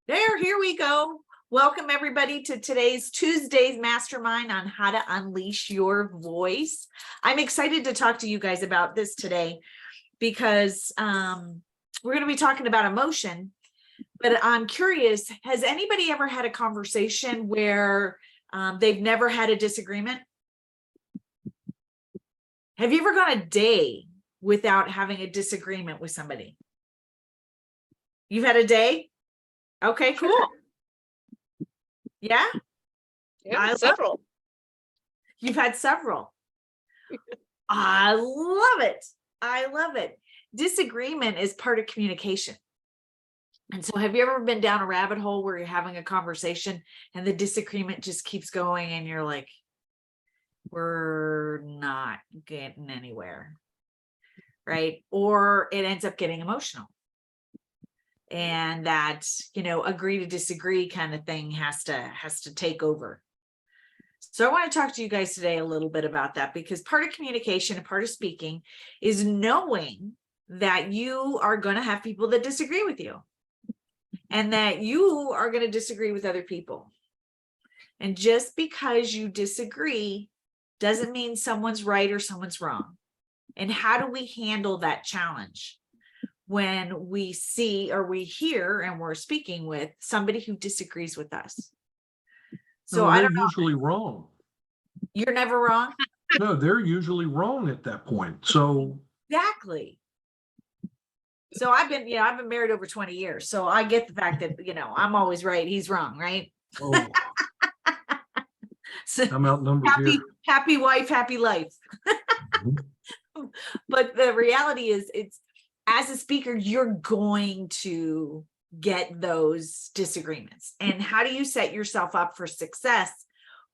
Here we go. Welcome everybody to today's Tuesday's Mastermind on how to unleash your voice. I'm excited to talk to you guys about this today because we're going to be talking about emotion, but I'm curious, has anybody ever had a conversation where they've never had a disagreement? Have you ever gone a day without having a disagreement with somebody? You've had a day? Okay, cool. Yeah? Yeah, several. You've had several. I love it. I love it. Disagreement is part of communication. And so have you ever been down a rabbit hole where you're having a conversation and the disagreement just keeps going and you're like, we're not getting anywhere, right? Or it ends up getting emotional. And that, agree to disagree kind of thing has to take over. So I want to talk to you guys today a little bit about that, because part of communication and part of speaking is knowing that you are going to have people that disagree with you and that you are going to disagree with other people. And just because you disagree doesn't mean someone's right or someone's wrong. And how do we handle that challenge when we see or we hear and we're speaking with somebody who disagrees with us? So no, I they're don't know. usually wrong. You're never wrong. No, they're usually wrong at that point. So Exactly. So I've been married over 20 years. So I get the fact that, I'm always right. He's wrong, right? oh, So I'm outnumbered here. happy wife, happy life. But the reality is, it's, as a speaker, you're going to get those disagreements. And how do you set yourself up for success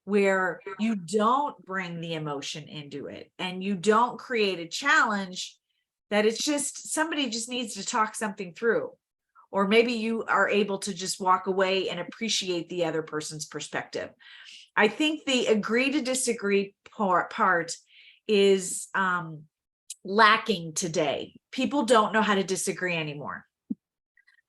where you don't bring the emotion into it and you don't create a challenge that it's just somebody just needs to talk something through? Or maybe you are able to just walk away and appreciate the other person's perspective. I think the agree to disagree part is lacking today. People don't know how to disagree anymore.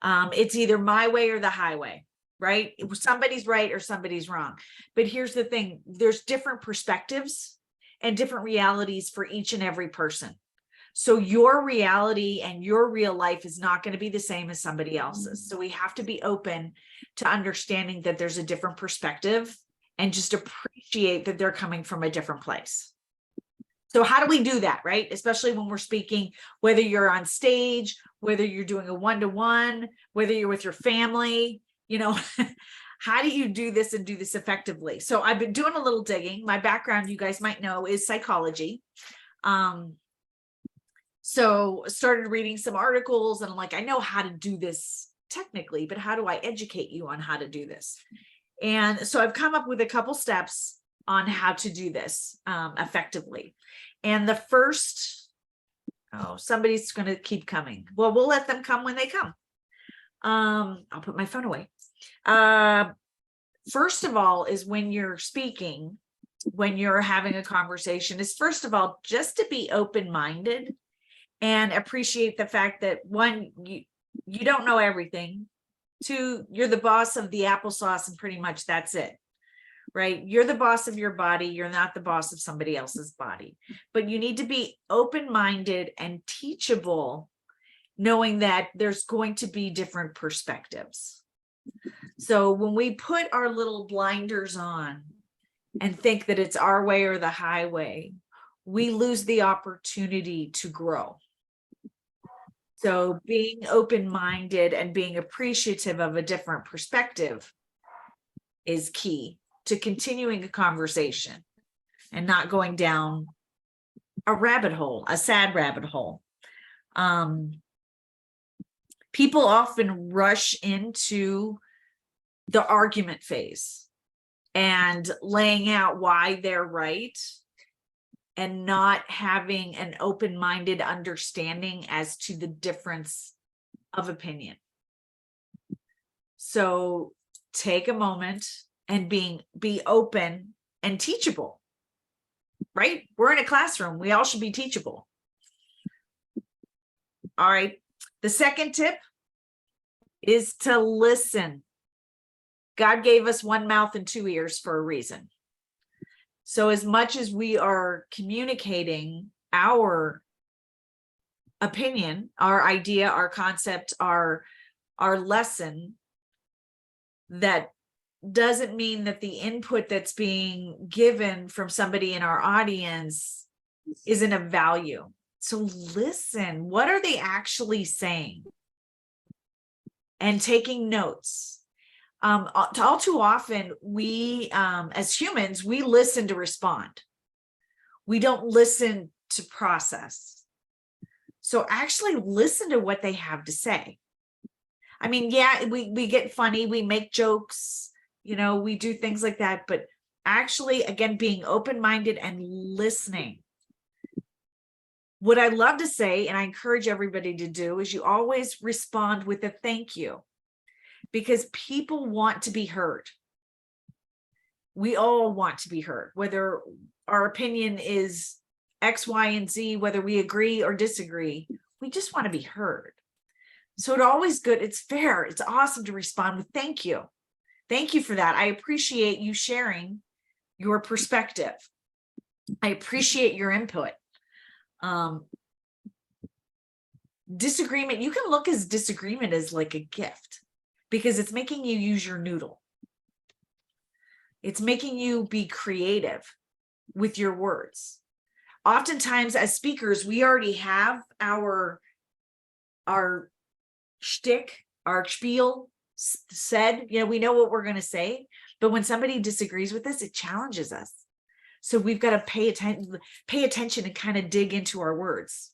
It's either my way or the highway, right? Somebody's right or somebody's wrong. But here's the thing, there's different perspectives and different realities for each and every person. So your reality and your real life is not going to be the same as somebody else's. So we have to be open to understanding that there's a different perspective and just appreciate that they're coming from a different place. So how do we do that, right? Especially when we're speaking, whether you're on stage, whether you're doing a one-to-one, whether you're with your family, how do you do this and do this effectively? So I've been doing a little digging. My background, you guys might know, is psychology. So started reading some articles and I'm like, I know how to do this technically, but how do I educate you on how to do this? And so I've come up with a couple steps on how to do this effectively. And the first, somebody's going to keep coming. Well, we'll let them come when they come. I'll put my phone away. First of all, is when you're speaking, when you're having a conversation, is first of all, just to be open-minded and appreciate the fact that, one, you don't know everything. Two, you're the boss of the applesauce and pretty much that's it, right? You're the boss of your body. You're not the boss of somebody else's body, but you need to be open-minded and teachable, knowing that there's going to be different perspectives. So when we put our little blinders on and think that it's our way or the highway, we lose the opportunity to grow. So being open-minded and being appreciative of a different perspective is key to continuing a conversation and not going down a rabbit hole, a sad rabbit hole. People often rush into the argument phase and laying out why they're right and not having an open-minded understanding as to the difference of opinion. So take a moment and be open and teachable, right? We're in a classroom. We all should be teachable. All right. The second tip is to listen. God gave us one mouth and two ears for a reason. So as much as we are communicating our opinion, our idea, our concept, our lesson, that doesn't mean that the input that's being given from somebody in our audience isn't of value. So listen, what are they actually saying? And taking notes. All too often, we, as humans, we listen to respond. We don't listen to process. So actually listen to what they have to say. I mean, yeah, we get funny, we make jokes, you know, we do things like that, but actually, again, being open-minded and listening. What I love to say, and I encourage everybody to do, is you always respond with a thank you, because people want to be heard. We all want to be heard, whether our opinion is X, Y, and Z, whether we agree or disagree, we just want to be heard. So it's always good. It's fair. It's awesome to respond with thank you. Thank you for that. I appreciate you sharing your perspective. I appreciate your input. Disagreement, you can look as disagreement as like a gift, because it's making you use your noodle. It's making you be creative with your words. Oftentimes as speakers, we already have our shtick, our spiel said, you know, we know what we're going to say, but when somebody disagrees with us, it challenges us. So we've got to pay attention and kind of dig into our words.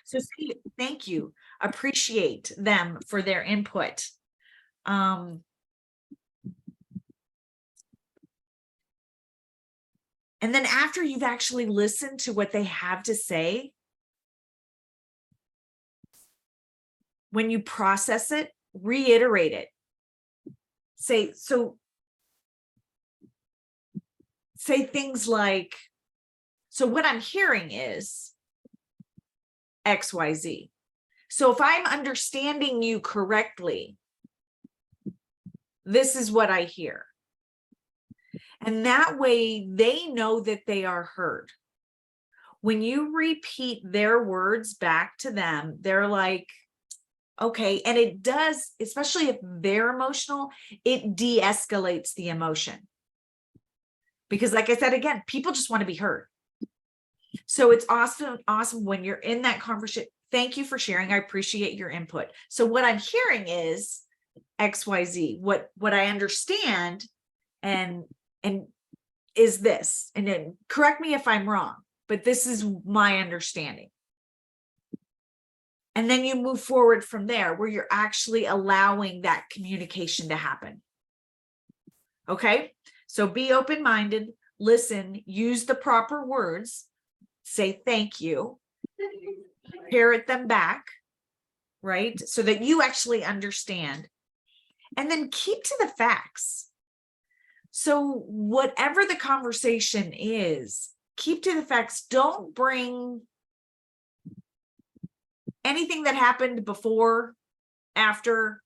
So say thank you, appreciate them for their input. And then after you've actually listened to what they have to say, when you process it, reiterate it. Say things like, so what I'm hearing is XYZ. So if I'm understanding you correctly, this is what I hear. And that way they know that they are heard. When you repeat their words back to them, they're like, okay. And it does, especially if they're emotional, it de-escalates the emotion. Because like I said, again, people just want to be heard. So it's awesome when you're in that conversation. Thank you for sharing. I appreciate your input. So what I'm hearing is XYZ. What I understand and is this, and then correct me if I'm wrong, but this is my understanding. And then you move forward from there, where you're actually allowing that communication to happen. Okay, so be open-minded, listen, use the proper words, say thank you, parrot them back, right? So that you actually understand, and then keep to the facts. So whatever the conversation is, keep to the facts. Don't bring anything that happened before, after,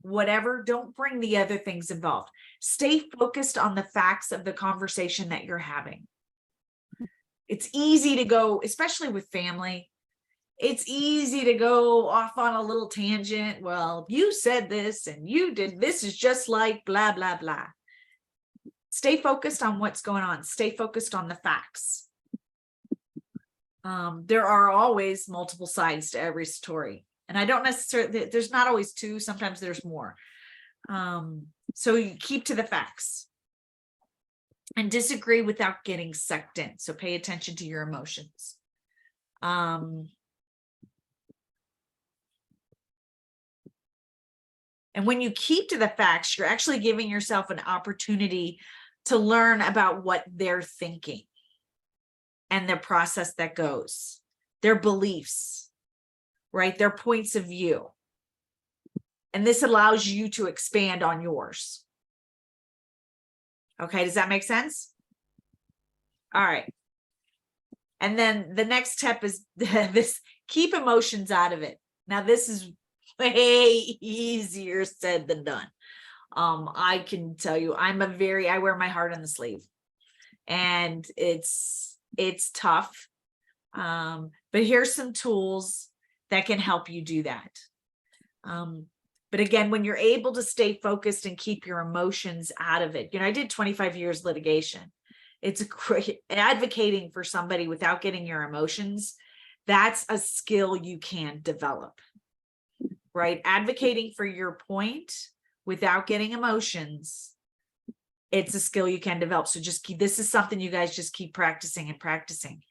whatever. Don't bring the other things involved. Stay focused on the facts of the conversation that you're having. It's easy to go, especially with family, it's easy to go off on a little tangent. Well, you said this and you did, this is just like blah, blah, blah. Stay focused on what's going on. Stay focused on the facts. There are always multiple sides to every story. And I don't necessarily, there's not always two, sometimes there's more. So you keep to the facts and disagree without getting sucked in. So pay attention to your emotions. And when you keep to the facts, you're actually giving yourself an opportunity to learn about what they're thinking and their process that goes, their beliefs, right? Their points of view. And this allows you to expand on yours. Okay, does that make sense? All right. And then the next step is this: keep emotions out of it. Now, this is way easier said than done. I can tell you, I wear my heart on the sleeve, and it's tough. But here's some tools that can help you do that. But again, when you're able to stay focused and keep your emotions out of it, I did 25 years litigation. It's advocating for somebody without getting your emotions. That's a skill you can develop, right? Advocating for your point without getting emotions. It's a skill you can develop. So this is something you guys just keep practicing and practicing.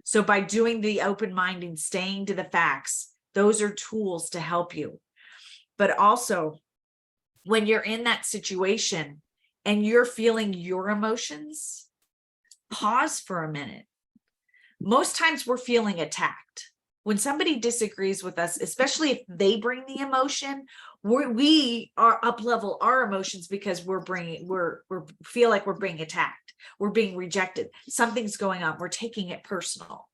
So by doing the open mind and staying to the facts, those are tools to help you. But also, when you're in that situation and you're feeling your emotions, pause for a minute. Most times we're feeling attacked. When somebody disagrees with us, especially if they bring the emotion, we are up level our emotions because we feel like we're being attacked. We're being rejected. Something's going on. We're taking it personal.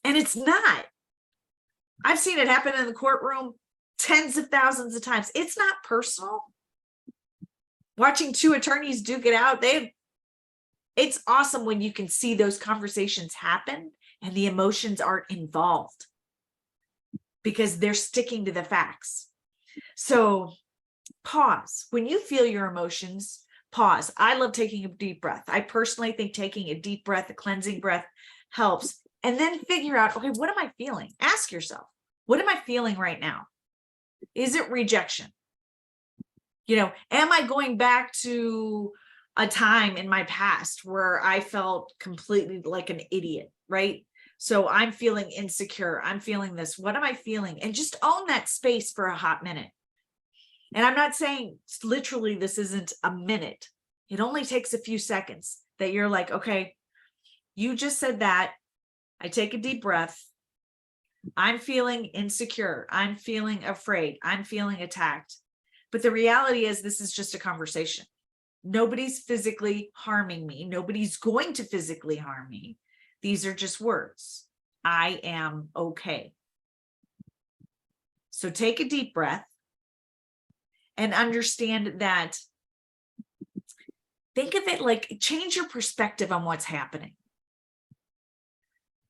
And it's not. I've seen it happen in the courtroom tens of thousands of times. It's not personal. Watching two attorneys duke it out, it's awesome when you can see those conversations happen and the emotions aren't involved because they're sticking to the facts. So pause. When you feel your emotions, pause. I love taking a deep breath. I personally think taking a deep breath, a cleansing breath, helps. And then figure out, okay, what am I feeling? Ask yourself, what am I feeling right now? Is it rejection? Am I going back to a time in my past where I felt completely like an idiot, right? So I'm feeling insecure. I'm feeling this. What am I feeling? And just own that space for a hot minute. And I'm not saying literally this isn't a minute. It only takes a few seconds that you're like, okay, you just said that. I take a deep breath. I'm feeling insecure. I'm feeling afraid. I'm feeling attacked. But the reality is this is just a conversation. Nobody's physically harming me. Nobody's going to physically harm me. These are just words. I am okay. So take a deep breath and understand that. Think of it like change your perspective on what's happening.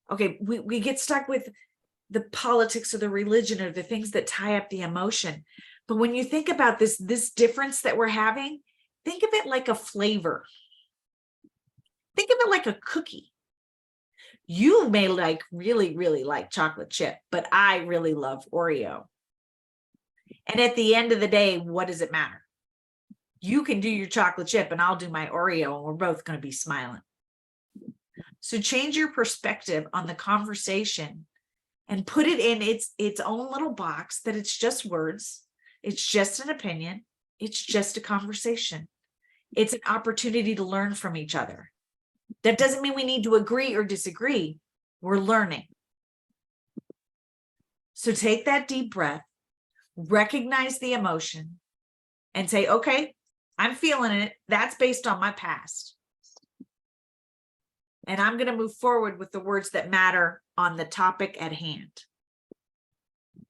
Okay, we get stuck with the politics or the religion or the things that tie up the emotion. But when you think about this difference that we're having, think of it like a flavor. Think of it like a cookie. You may really, really like chocolate chip, but I really love Oreo. And at the end of the day, what does it matter? You can do your chocolate chip and I'll do my Oreo and we're both going to be smiling. So change your perspective on the conversation and put it in its own little box that it's just words. It's just an opinion. It's just a conversation. It's an opportunity to learn from each other. That doesn't mean we need to agree or disagree. We're learning. So take that deep breath, recognize the emotion, and say, okay, I'm feeling it. That's based on my past. And I'm going to move forward with the words that matter on the topic at hand.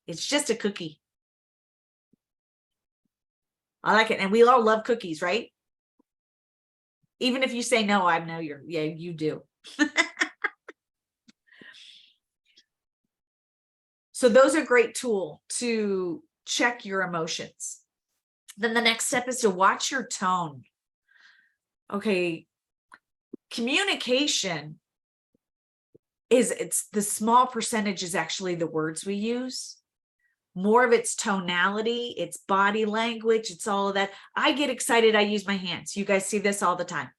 It's just a cookie. I like it. And we all love cookies, right? Even if you say no, I know you do. So those are a great tool to check your emotions. Then the next step is to watch your tone. Okay. Communication it's the small percentage is actually the words we use. More of it's tonality, it's body language, it's all of that. I get excited, I use my hands. You guys see this all the time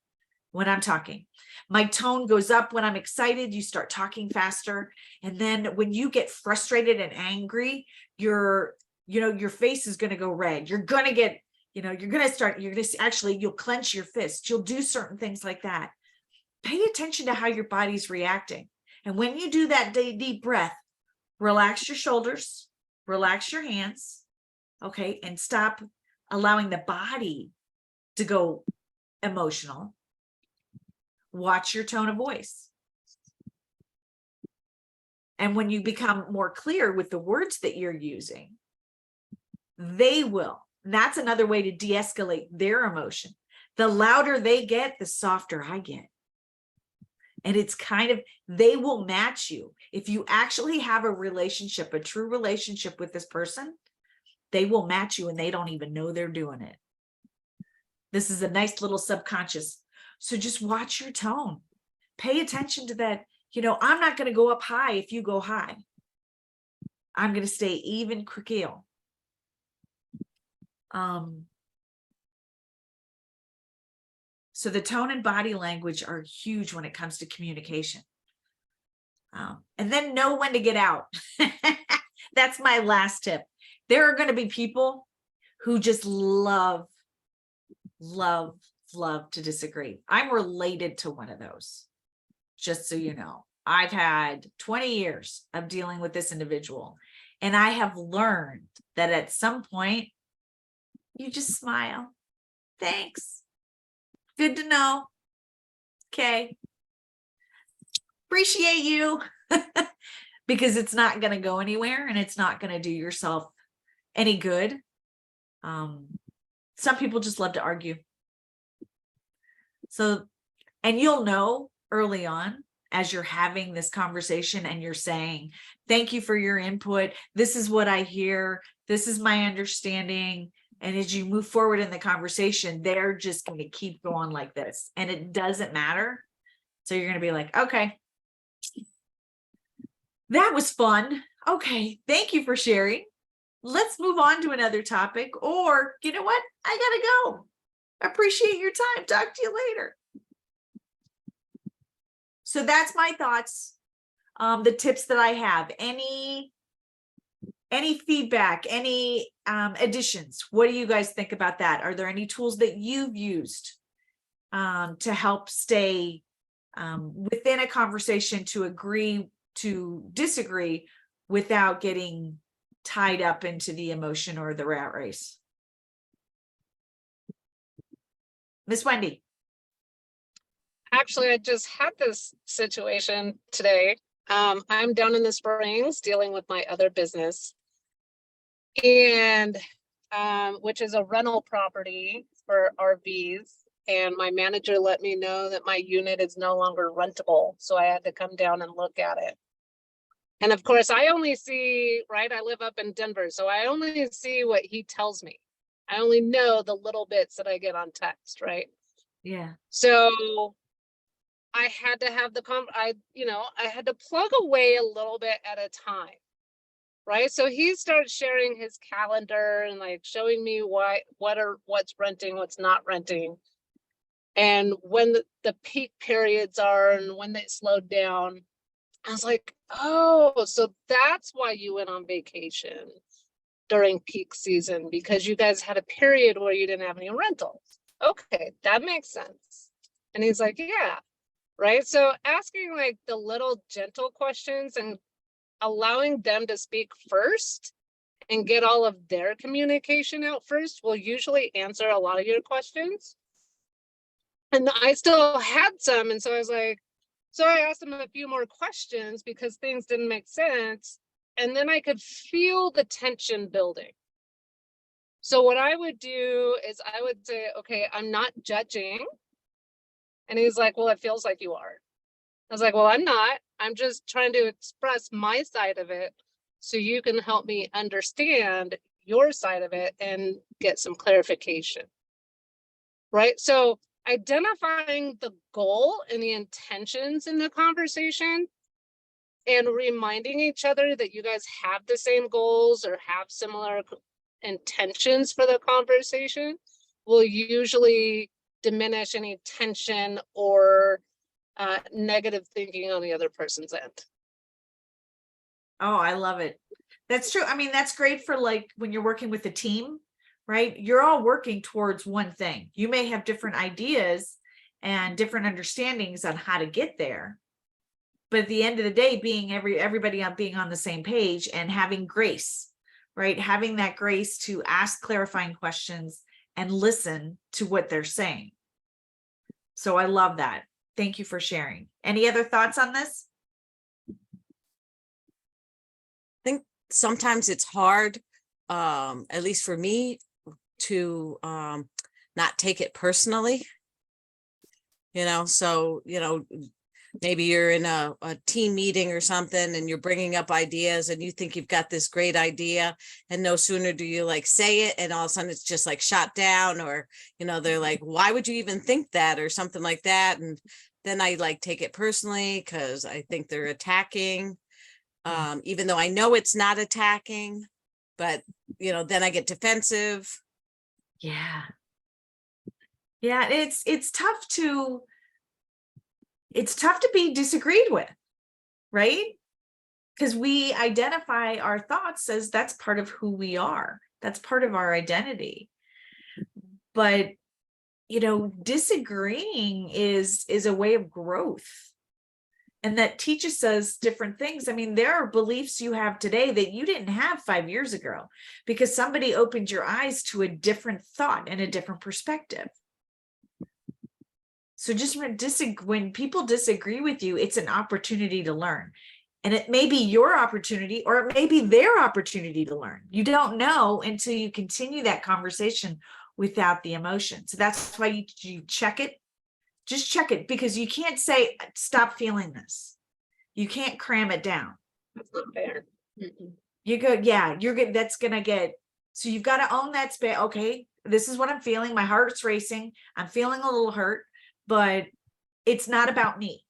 when I'm talking. My tone goes up when I'm excited, you start talking faster. And then when you get frustrated and angry, your face is going to go red. You're going to get, you'll clench your fist. You'll do certain things like that. Pay attention to how your body's reacting. And when you do that deep breath, relax your shoulders, relax your hands, okay, and stop allowing the body to go emotional. Watch your tone of voice. And when you become more clear with the words that you're using, they will That's another way to de-escalate their emotion. The louder they get, the softer I get. And it's kind of, they will match you. If you actually have a relationship, a true relationship with this person, they will match you and they don't even know they're doing it. This is a nice little subconscious. So just watch your tone. Pay attention to that. You know, I'm not going to go up high if you go high. I'm going to stay even keel. So the tone and body language are huge when it comes to communication. And then know when to get out. That's my last tip. There are going to be people who just love to disagree. I'm related to one of those, just so you know. I've had 20 years of dealing with this individual, and I have learned that at some point, you just smile. Thanks. Good to know. Okay. Appreciate you. Because it's not going to go anywhere and it's not going to do yourself any good. Some people just love to argue. So, and you'll know early on as you're having this conversation and you're saying, thank you for your input. This is what I hear. This is my understanding. And as you move forward in the conversation, they're just going to keep going like this. And it doesn't matter. So you're going to be like, okay, that was fun. Okay, thank you for sharing. Let's move on to another topic. Or, you know what? I got to go. Appreciate your time. Talk to you later. So that's my thoughts. The tips that I have. Any feedback, any additions? What do you guys think about that? Are there any tools that you've used to help stay within a conversation, to agree to disagree without getting tied up into the emotion or the rat race? Miss Wendy. Actually, I just had this situation today. I'm down in the Springs dealing with my other business, and which is a rental property for RVs. And my manager let me know that my unit is no longer rentable. So I had to come down and look at it. And of course, I only see, right, I live up in Denver, so I only see what he tells me. I only know the little bits that I get on text, right? Yeah. So I had to have I had to plug away a little bit at a time, right? So he starts sharing his calendar and like showing me what's renting, what's not renting, and when the peak periods are and when they slowed down. I was like, oh, so that's why you went on vacation during peak season, because you guys had a period where you didn't have any rentals. Okay, that makes sense. And he's like, yeah, right. So asking like the little gentle questions and allowing them to speak first and get all of their communication out first will usually answer a lot of your questions. And I still had some. And so I was like, so I asked him a few more questions because things didn't make sense. And then I could feel the tension building. So what I would do is I would say, okay, I'm not judging. And he's like, well, it feels like you are. I was like, well, I'm not. I'm just trying to express my side of it so you can help me understand your side of it and get some clarification. Right? So identifying the goal and the intentions in the conversation and reminding each other that you guys have the same goals or have similar intentions for the conversation will usually diminish any tension or negative thinking on the other person's end. Oh, I love it. That's true. I mean, that's great for like when you're working with a team, right? You're all working towards one thing. You may have different ideas and different understandings on how to get there. But at the end of the day, being everybody being on the same page and having grace, right? Having that grace to ask clarifying questions and listen to what they're saying. So I love that. Thank you for sharing. Any other thoughts on this? I think sometimes it's hard, at least for me, to not take it personally. So, maybe you're in a team meeting or something and you're bringing up ideas and you think you've got this great idea, and no sooner do you like say it and all of a sudden it's just like shot down, or, they're like, why would you even think that, or something like that. And then I like take it personally because I think they're attacking, even though I know it's not attacking, but, then I get defensive. Yeah. Yeah, it's tough to be disagreed with, right? Because we identify our thoughts as that's part of who we are. That's part of our identity. But, disagreeing is a way of growth. And that teaches us different things. I mean, there are beliefs you have today that you didn't have 5 years ago because somebody opened your eyes to a different thought and a different perspective. So just when people disagree with you, it's an opportunity to learn. And it may be your opportunity, or it may be their opportunity to learn. You don't know until you continue that conversation without the emotion. So that's why you check it. Just check it, because you can't say, stop feeling this. You can't cram it down. That's not fair. You go, yeah, you're good. That's going to get, so you've got to own that space. Okay, this is what I'm feeling. My heart's racing. I'm feeling a little hurt, but it's not about me.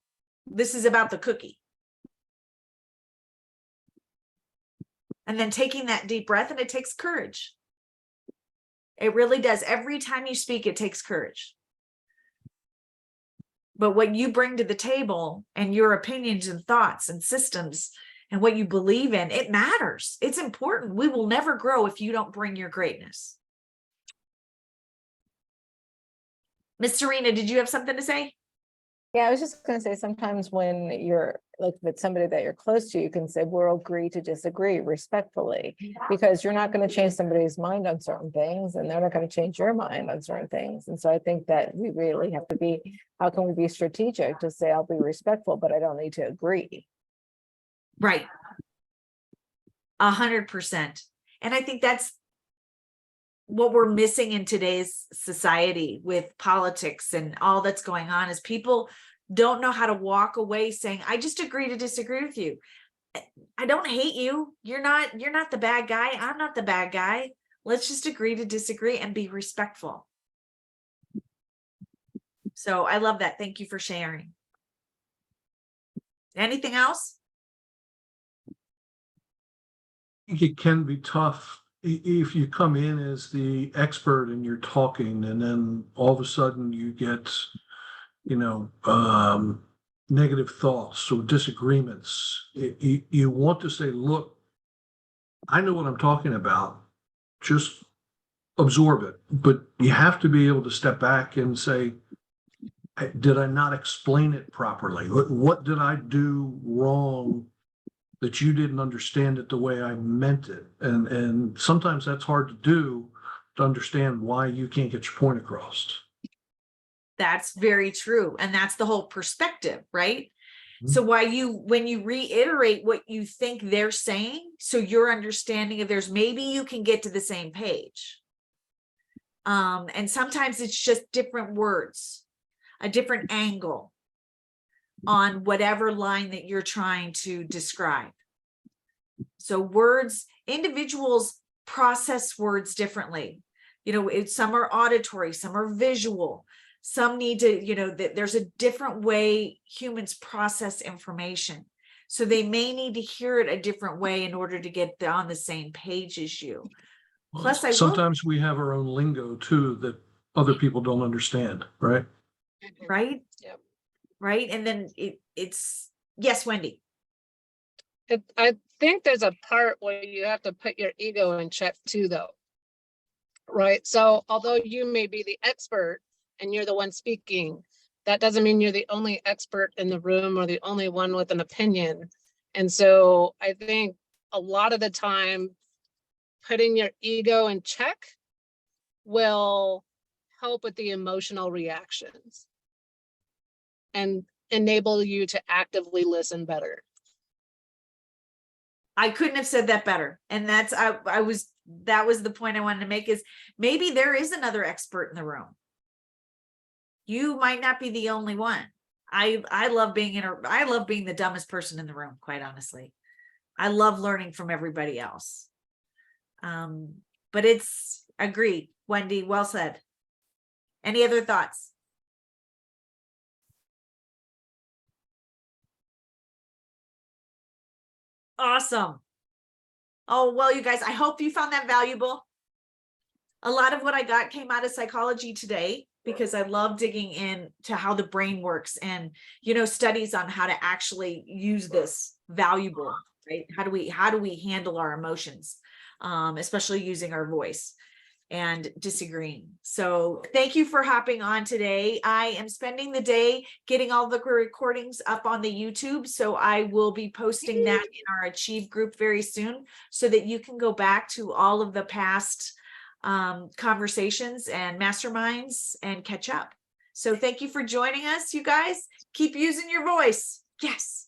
This is about the cookie. And then taking that deep breath, and it takes courage. It really does. Every time you speak, it takes courage. But what you bring to the table and your opinions and thoughts and systems and what you believe in, it matters. It's important. We will never grow if you don't bring your greatness. Miss Serena, did you have something to say? Yeah, I was just going to say, sometimes when you're like with somebody that you're close to, you can say, we'll agree to disagree respectfully, because you're not going to change somebody's mind on certain things, and they're not going to change your mind on certain things. And so I think that we really have to be, how can we be strategic to say, I'll be respectful, but I don't need to agree. Right. 100%. And I think that's what we're missing in today's society with politics and all that's going on, is people don't know how to walk away saying, I just agree to disagree with you. I don't hate you. You're not the bad guy. I'm not the bad guy. Let's just agree to disagree and be respectful. So I love that. Thank you for sharing. Anything else? It can be tough if you come in as the expert and you're talking, and then all of a sudden you get, negative thoughts or disagreements. You want to say, look, I know what I'm talking about. Just absorb it. But you have to be able to step back and say, did I not explain it properly? What did I do wrong that you didn't understand it the way I meant it? And sometimes that's hard to do, to understand why you can't get your point across. That's very true. And that's the whole perspective, right? Mm-hmm. So when you reiterate what you think they're saying, so your understanding of theirs, maybe you can get to the same page. And sometimes it's just different words, a different angle on whatever line that you're trying to describe. So words, individuals process words differently. Some are auditory, some are visual, some need to, there's a different way humans process information. So they may need to hear it a different way in order to get on the same page as you. Plus, sometimes we have our own lingo too that other people don't understand, right? Right? Yep. Right. And then it's, yes, Wendy. I think there's a part where you have to put your ego in check too, though. Right. So although you may be the expert and you're the one speaking, that doesn't mean you're the only expert in the room or the only one with an opinion. And so I think a lot of the time, putting your ego in check will help with the emotional reactions and enable you to actively listen better. I couldn't have said that better. And that's, I was that was the point I wanted to make, is maybe there is another expert in the room. You might not be the only one. I love being I love being the dumbest person in the room, quite honestly. I love learning from everybody else. But it's agreed, Wendy, well said. Any other thoughts? Awesome. Oh, well, you guys, I hope you found that valuable. A lot of what I got came out of psychology today, because I love digging in to how the brain works and, you know, studies on how to actually use this valuable, right? How do we handle our emotions, especially using our voice and disagreeing. So thank you for hopping on today. I am spending the day getting all the recordings up on the YouTube. So I will be posting that in our Achieve group very soon, so that you can go back to all of the past conversations and masterminds and catch up. So thank you for joining us, you guys. Keep using your voice. Yes.